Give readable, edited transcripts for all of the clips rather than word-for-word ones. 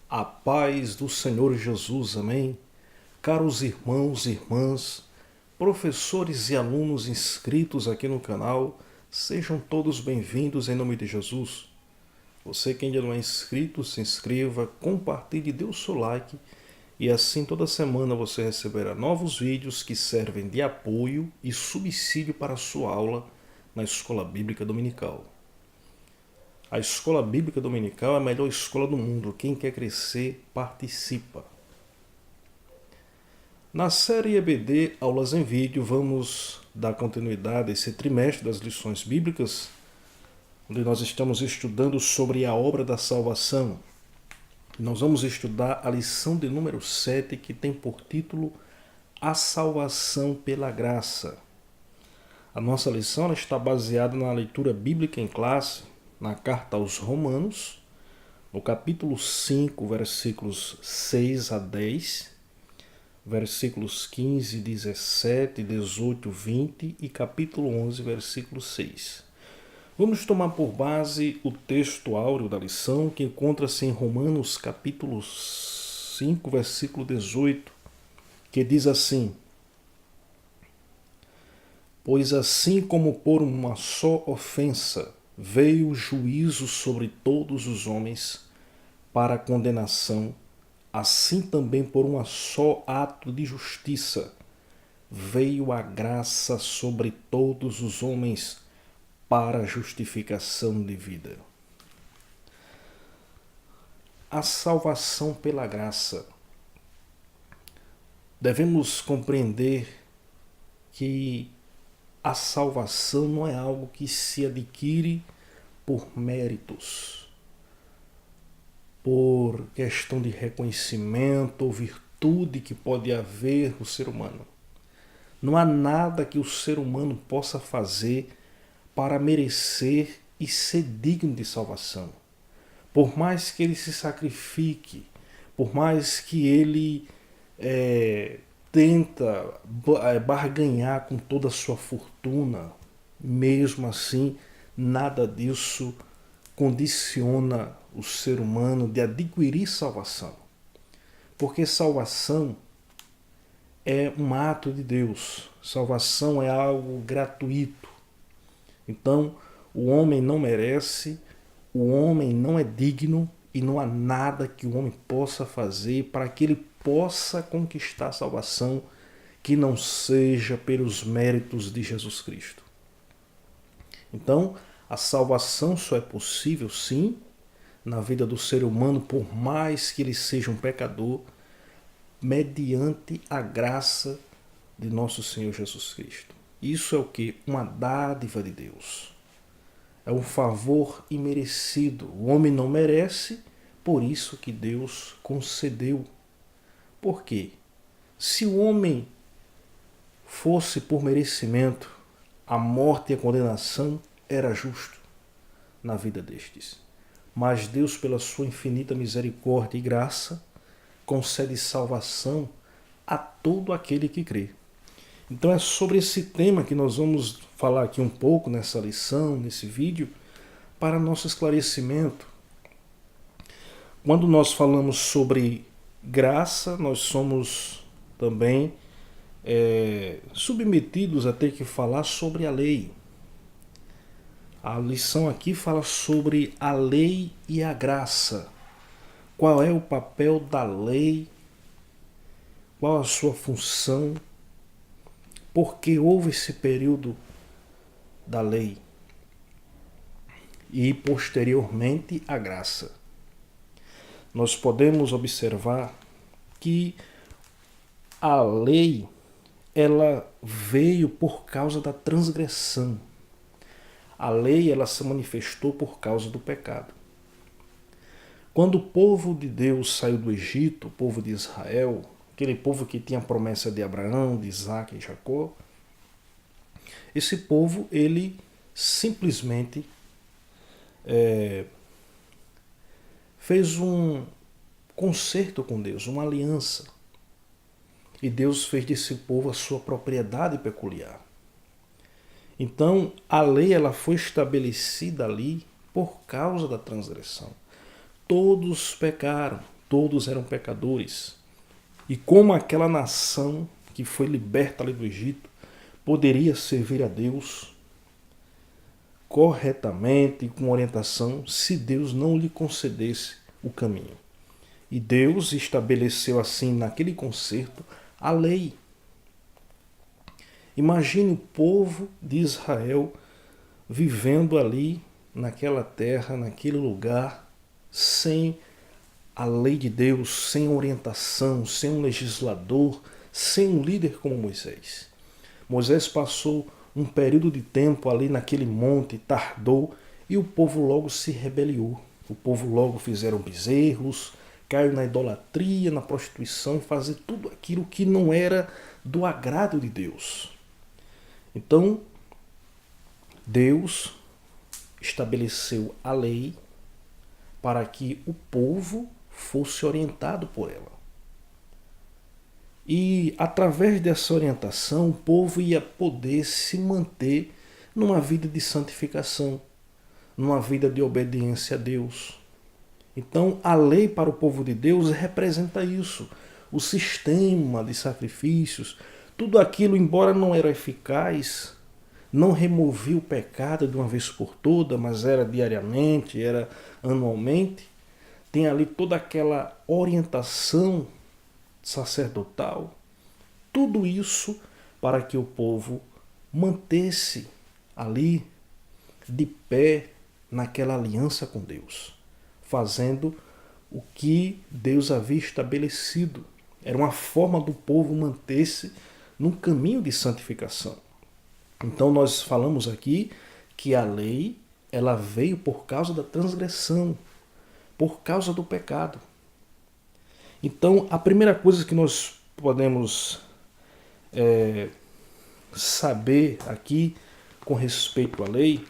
A paz do Senhor Jesus, amém? Caros irmãos e irmãs, professores e alunos inscritos aqui no canal, sejam todos bem-vindos em nome de Jesus. Você que ainda não é inscrito, se inscreva, compartilhe, dê o seu like e assim toda semana você receberá novos vídeos que servem de apoio e subsídio para a sua aula na Escola Bíblica Dominical. A Escola Bíblica Dominical é a melhor escola do mundo. Quem quer crescer, participa. Na série EBD Aulas em Vídeo, vamos dar continuidade a esse trimestre das lições bíblicas, onde nós estamos estudando sobre a obra da salvação. Nós vamos estudar a lição de número 7, que tem por título A Salvação pela Graça. A nossa lição ela está baseada na leitura bíblica em classe, na carta aos Romanos, no capítulo 5, versículos 6 a 10, versículos 15, 17, 18, 20 e capítulo 11, versículo 6. Vamos tomar por base o texto áureo da lição, que encontra-se em Romanos capítulo 5, versículo 18, que diz assim: Pois assim como por uma só ofensa veio o juízo sobre todos os homens para a condenação, assim também por um só ato de justiça veio a graça sobre todos os homens para a justificação de vida. A salvação pela graça. Devemos compreender que a salvação não é algo que se adquire por méritos, por questão de reconhecimento ou virtude que pode haver no ser humano. Não há nada que o ser humano possa fazer para merecer e ser digno de salvação. Por mais que ele se sacrifique, por mais que ele tenta barganhar com toda a sua fortuna, mesmo assim, nada disso condiciona o ser humano de adquirir salvação. Porque salvação é um ato de Deus, salvação é algo gratuito. Então, o homem não merece, o homem não é digno e não há nada que o homem possa fazer para que ele possa conquistar a salvação que não seja pelos méritos de Jesus Cristo. Então, a salvação só é possível, sim, na vida do ser humano, por mais que ele seja um pecador, mediante a graça de nosso Senhor Jesus Cristo. Isso é o que? Uma dádiva de Deus. É um favor imerecido. O homem não merece, por isso que Deus concedeu. Por quê? Se o homem fosse por merecimento, a morte e a condenação era justo na vida destes. Mas Deus, pela sua infinita misericórdia e graça, concede salvação a todo aquele que crê. Então é sobre esse tema que nós vamos falar aqui um pouco nessa lição, nesse vídeo, para nosso esclarecimento. Quando nós falamos sobre graça, nós somos também submetidos a ter que falar sobre a lei. A lição aqui fala sobre a lei e a graça. Qual é o papel da lei? Qual a sua função? Por que houve esse período da lei? E posteriormente a graça. Nós podemos observar que a lei ela veio por causa da transgressão. A lei ela se manifestou por causa do pecado. Quando o povo de Deus saiu do Egito, o povo de Israel, aquele povo que tinha a promessa de Abraão, de Isaac e Jacó, esse povo ele simplesmente fez um concerto com Deus, uma aliança. E Deus fez desse povo a sua propriedade peculiar. Então, a lei ela foi estabelecida ali por causa da transgressão. Todos pecaram, todos eram pecadores. E como aquela nação que foi liberta ali do Egito poderia servir a Deus corretamente e com orientação se Deus não lhe concedesse o caminho. E Deus estabeleceu assim naquele concerto a lei. Imagine o povo de Israel vivendo ali naquela terra, naquele lugar, sem a lei de Deus, sem orientação, sem um legislador, sem um líder como Moisés. Moisés passou um período de tempo ali naquele monte, tardou, e o povo logo se rebeliou. O povo logo fizeram bezerros, caiu na idolatria, na prostituição e fazer tudo aquilo que não era do agrado de Deus. Então, Deus estabeleceu a lei para que o povo fosse orientado por ela. E através dessa orientação, o povo ia poder se manter numa vida de santificação, numa vida de obediência a Deus. Então, a lei para o povo de Deus representa isso, o sistema de sacrifícios, tudo aquilo, embora não era eficaz, não removia o pecado de uma vez por toda, mas era diariamente, era anualmente, tem ali toda aquela orientação sacerdotal, tudo isso para que o povo mantesse ali de pé naquela aliança com Deus, fazendo o que Deus havia estabelecido. Era uma forma do povo manter-se num caminho de santificação. Então nós falamos aqui que a lei ela veio por causa da transgressão, por causa do pecado. Então a primeira coisa que nós podemos saber aqui com respeito à lei,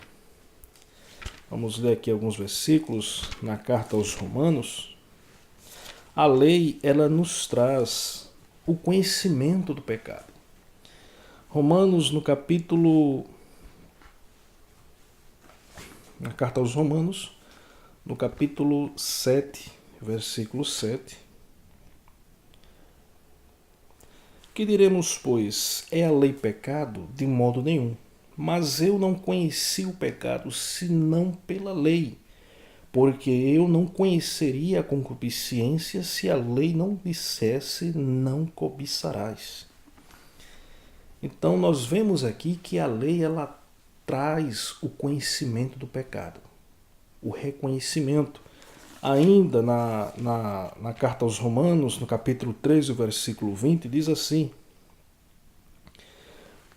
vamos ler aqui alguns versículos na carta aos Romanos. A lei ela nos traz o conhecimento do pecado. Romanos, no capítulo... Na carta aos Romanos, no capítulo 7, versículo 7. Que diremos, pois, é a lei pecado? De modo nenhum. Mas eu não conheci o pecado, senão pela lei. Porque eu não conheceria a concupiscência se a lei não dissesse, não cobiçarás. Então nós vemos aqui que a lei ela traz o conhecimento do pecado, o reconhecimento. Ainda na carta aos Romanos, no capítulo 13, versículo 20, diz assim: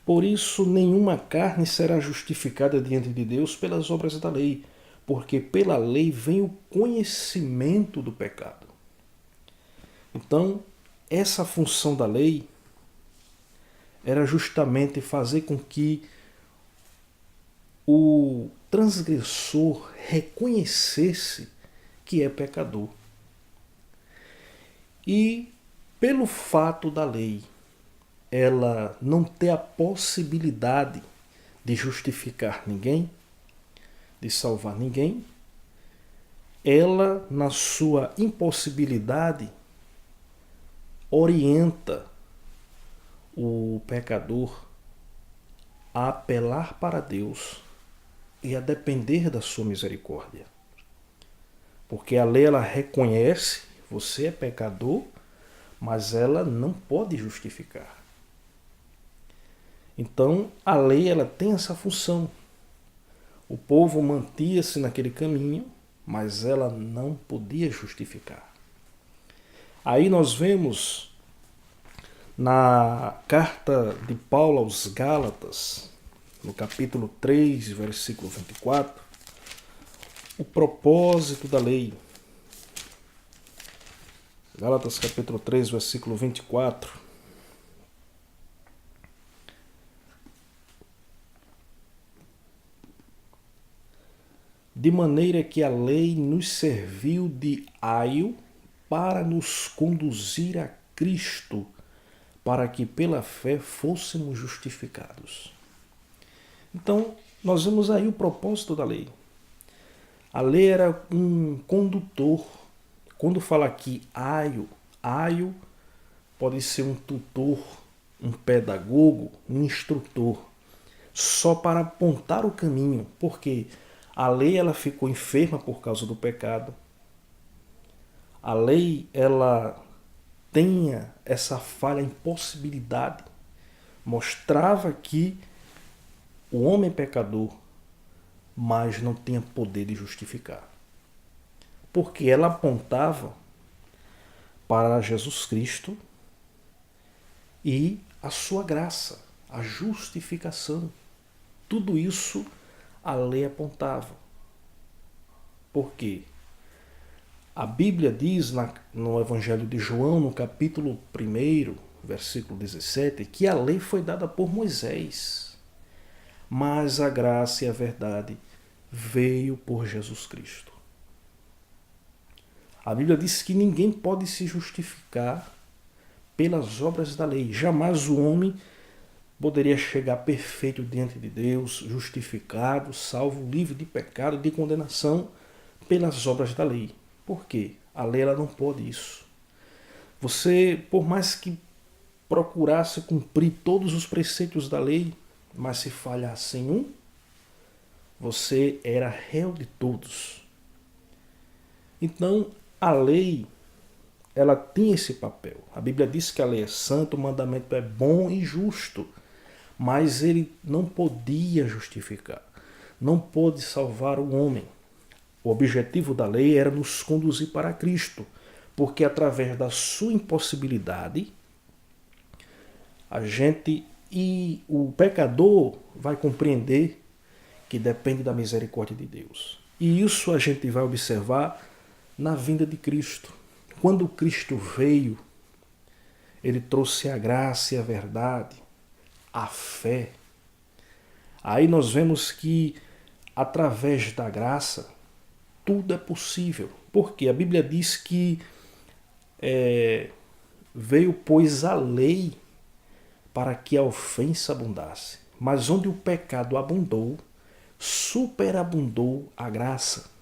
por isso nenhuma carne será justificada diante de Deus pelas obras da lei, porque pela lei vem o conhecimento do pecado. Então, essa função da lei era justamente fazer com que o transgressor reconhecesse que é pecador. E pelo fato da lei ela não ter a possibilidade de justificar ninguém, de salvar ninguém, ela, na sua impossibilidade, orienta o pecador a apelar para Deus e a depender da sua misericórdia. Porque a lei ela reconhece, você é pecador, mas ela não pode justificar. Então, a lei ela tem essa função. O povo mantia-se naquele caminho, mas ela não podia justificar. Aí nós vemos na carta de Paulo aos Gálatas, no capítulo 3, versículo 24, o propósito da lei. Gálatas capítulo 3, versículo 24. De maneira que a lei nos serviu de aio para nos conduzir a Cristo, para que pela fé fôssemos justificados. Então, nós vemos aí o propósito da lei. A lei era um condutor, Quando fala aqui aio pode ser um tutor, um pedagogo, um instrutor, só para apontar o caminho, porque a lei ela ficou enferma por causa do pecado. A lei ela tinha essa falha, impossibilidade, mostrava que o homem é pecador, mas não tinha poder de justificar. Porque ela apontava para Jesus Cristo e a sua graça, a justificação. Tudo isso a lei apontava. Por quê? A Bíblia diz no Evangelho de João, no capítulo 1, versículo 17, que a lei foi dada por Moisés, mas a graça e a verdade veio por Jesus Cristo. A Bíblia diz que ninguém pode se justificar pelas obras da lei. Jamais o homem poderia chegar perfeito diante de Deus, justificado, salvo, livre de pecado, de condenação pelas obras da lei. Por quê? A lei ela não pode isso. Você, por mais que procurasse cumprir todos os preceitos da lei, mas se falhasse em um, você era réu de todos. Então, a lei, ela tinha esse papel. A Bíblia diz que a lei é santa, o mandamento é bom e justo, mas ele não podia justificar, não pôde salvar o homem. O objetivo da lei era nos conduzir para Cristo, porque através da sua impossibilidade, a gente e o pecador vai compreender que depende da misericórdia de Deus. E isso a gente vai observar na vinda de Cristo. Quando Cristo veio, ele trouxe a graça e a verdade, a fé. Aí nós vemos que através da graça tudo é possível. Porque a Bíblia diz que veio, pois, a lei para que a ofensa abundasse. Mas onde o pecado abundou, superabundou a graça.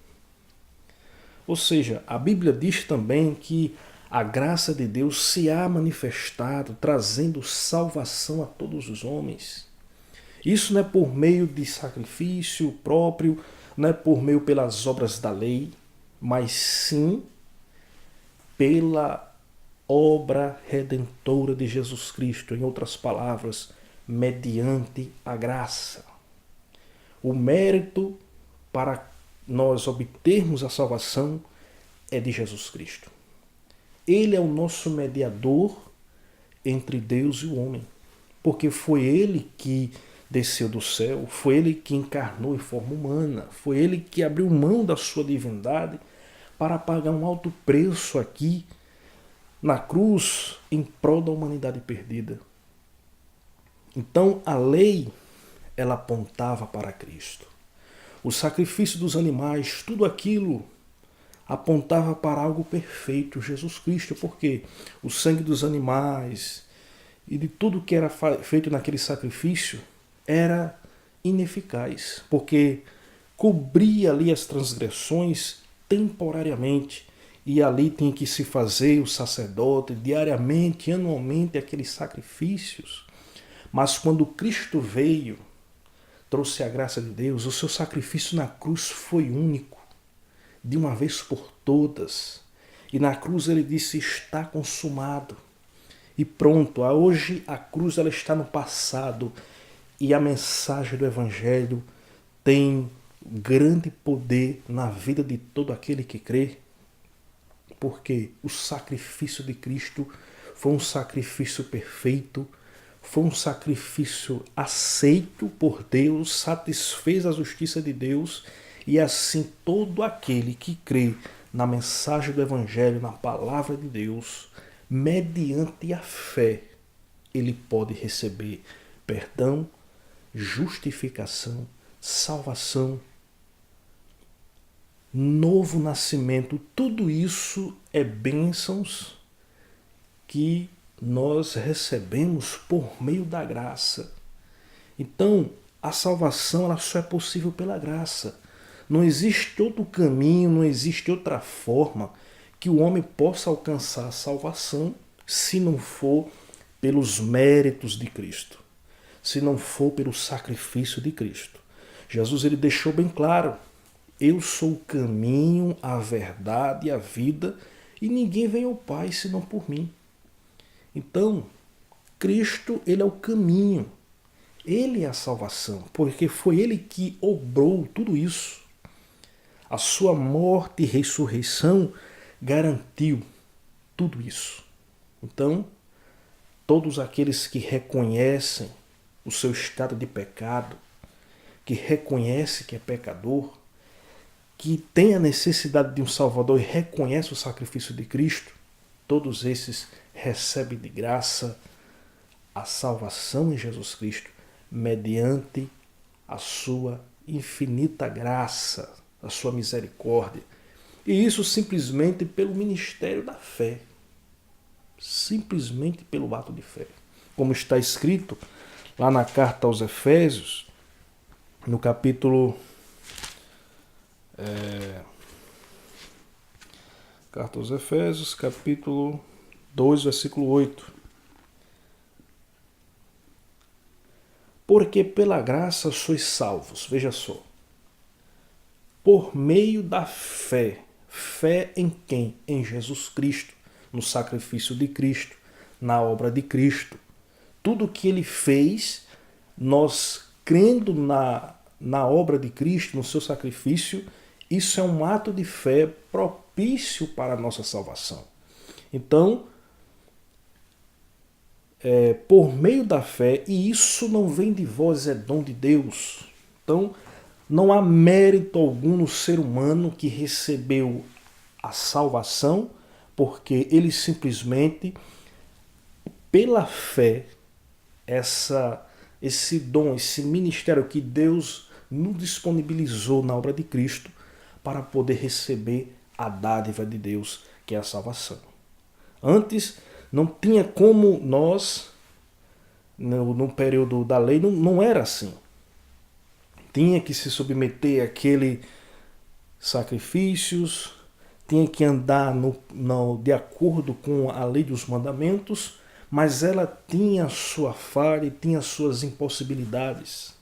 Ou seja, a Bíblia diz também que a graça de Deus se há manifestado, trazendo salvação a todos os homens. Isso não é por meio de sacrifício próprio, não é por meio pelas obras da lei, mas sim pela obra redentora de Jesus Cristo, em outras palavras, mediante a graça. O mérito para nós obtermos a salvação é de Jesus Cristo. Ele é o nosso mediador entre Deus e o homem, porque foi ele que desceu do céu, foi ele que encarnou em forma humana, foi ele que abriu mão da sua divindade para pagar um alto preço aqui na cruz em prol da humanidade perdida. Então a lei, ela apontava para Cristo. O sacrifício dos animais, tudo aquilo apontava para algo perfeito, Jesus Cristo, porque o sangue dos animais e de tudo que era feito naquele sacrifício era ineficaz, porque cobria ali as transgressões temporariamente, e ali tinha que se fazer o sacerdote diariamente, anualmente, aqueles sacrifícios. Mas quando Cristo veio, trouxe a graça de Deus, o seu sacrifício na cruz foi único, de uma vez por todas. E na cruz ele disse, está consumado. E pronto, hoje a cruz ela está no passado, e a mensagem do Evangelho tem grande poder na vida de todo aquele que crê, porque o sacrifício de Cristo foi um sacrifício perfeito, foi um sacrifício aceito por Deus, satisfez a justiça de Deus, e assim todo aquele que crê na mensagem do Evangelho, na palavra de Deus, mediante a fé, ele pode receber perdão, justificação, salvação, novo nascimento. Tudo isso é bênçãos que nós recebemos por meio da graça. Então, a salvação ela só é possível pela graça. Não existe outro caminho, não existe outra forma que o homem possa alcançar a salvação se não for pelos méritos de Cristo, se não for pelo sacrifício de Cristo. Jesus ele deixou bem claro: eu sou o caminho, a verdade e a vida, e ninguém vem ao Pai senão por mim. Então, Cristo ele é o caminho, ele é a salvação, porque foi ele que obrou tudo isso. A sua morte e ressurreição garantiu tudo isso. Então, todos aqueles que reconhecem o seu estado de pecado, que reconhecem que é pecador, que tem a necessidade de um Salvador e reconhece o sacrifício de Cristo, todos esses recebem de graça a salvação em Jesus Cristo, mediante a sua infinita graça, a sua misericórdia. E isso simplesmente pelo ministério da fé. Simplesmente pelo ato de fé. Como está escrito lá na carta aos Efésios, no capítulo... Carta aos Efésios, capítulo 2, versículo 8. Porque pela graça sois salvos, veja só, por meio da fé. Fé em quem? Em Jesus Cristo, no sacrifício de Cristo, na obra de Cristo. Tudo que ele fez, nós crendo na obra de Cristo, no seu sacrifício, isso é um ato de fé propício para a nossa salvação. Então, por meio da fé, e isso não vem de vós, é dom de Deus. Então, não há mérito algum no ser humano que recebeu a salvação, porque ele simplesmente, pela fé, esse dom, esse ministério que Deus nos disponibilizou na obra de Cristo para poder receber a dádiva de Deus, que é a salvação. Antes, não tinha como nós, no período da lei, não era assim. Tinha que se submeter àqueles sacrifícios, tinha que andar de acordo com a lei dos mandamentos, mas ela tinha a sua falha e tinha as suas impossibilidades.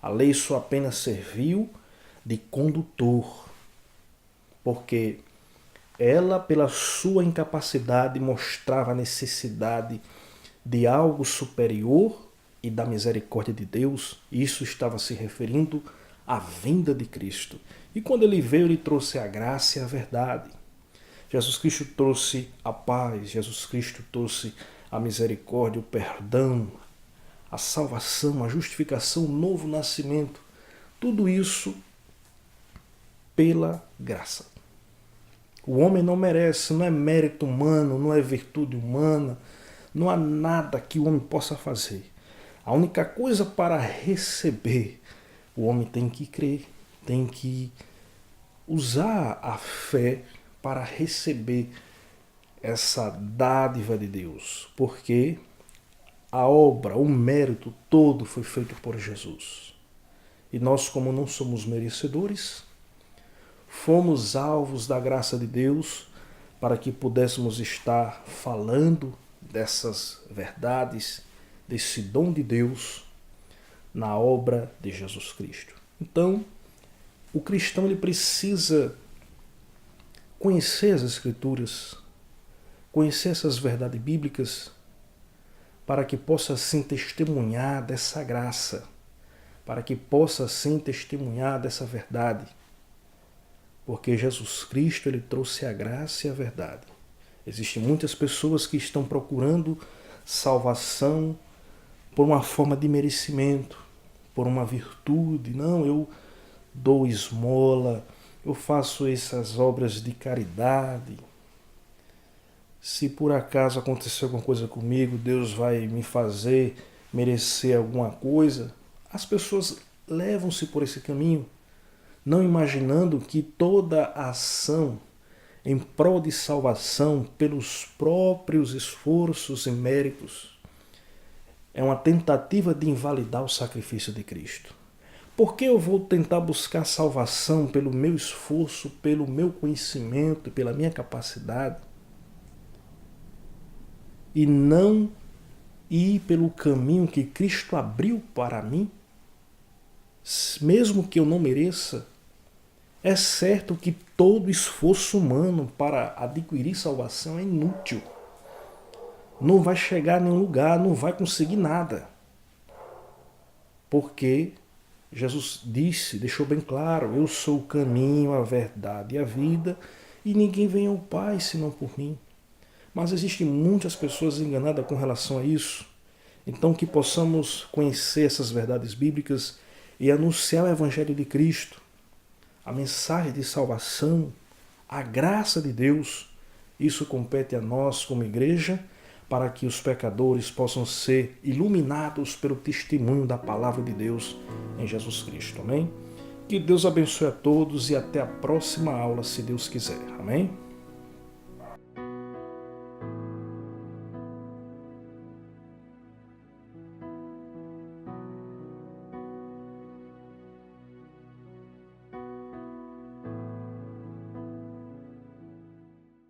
A lei só apenas serviu de condutor, porque ela, pela sua incapacidade, mostrava a necessidade de algo superior e da misericórdia de Deus. Isso estava se referindo à vinda de Cristo. E quando ele veio, ele trouxe a graça e a verdade. Jesus Cristo trouxe a paz, Jesus Cristo trouxe a misericórdia, o perdão, a salvação, a justificação, o novo nascimento. Tudo isso pela graça. O homem não merece, não é mérito humano, não é virtude humana, não há nada que o homem possa fazer. A única coisa para receber, o homem tem que crer, tem que usar a fé para receber essa dádiva de Deus, porque a obra, o mérito todo foi feito por Jesus. E nós, como não somos merecedores, fomos alvos da graça de Deus para que pudéssemos estar falando dessas verdades, desse dom de Deus na obra de Jesus Cristo. Então, o cristão ele precisa conhecer as Escrituras, conhecer essas verdades bíblicas, para que possa assim testemunhar dessa graça, para que possa assim testemunhar dessa verdade. Porque Jesus Cristo ele trouxe a graça e a verdade. Existem muitas pessoas que estão procurando salvação por uma forma de merecimento, por uma virtude. Não, eu dou esmola, eu faço essas obras de caridade. Se por acaso acontecer alguma coisa comigo, Deus vai me fazer merecer alguma coisa. As pessoas levam-se por esse caminho, não imaginando que toda a ação em prol de salvação pelos próprios esforços e méritos é uma tentativa de invalidar o sacrifício de Cristo. Por que eu vou tentar buscar salvação pelo meu esforço, pelo meu conhecimento, pela minha capacidade, e não ir pelo caminho que Cristo abriu para mim, mesmo que eu não mereça? É certo que todo esforço humano para adquirir salvação é inútil. Não vai chegar a nenhum lugar, não vai conseguir nada. Porque Jesus disse, deixou bem claro, eu sou o caminho, a verdade e a vida, e ninguém vem ao Pai senão por mim. Mas existem muitas pessoas enganadas com relação a isso. Então que possamos conhecer essas verdades bíblicas e anunciar o Evangelho de Cristo, a mensagem de salvação, a graça de Deus. Isso compete a nós como igreja, para que os pecadores possam ser iluminados pelo testemunho da palavra de Deus em Jesus Cristo. Amém? Que Deus abençoe a todos e até a próxima aula, se Deus quiser. Amém?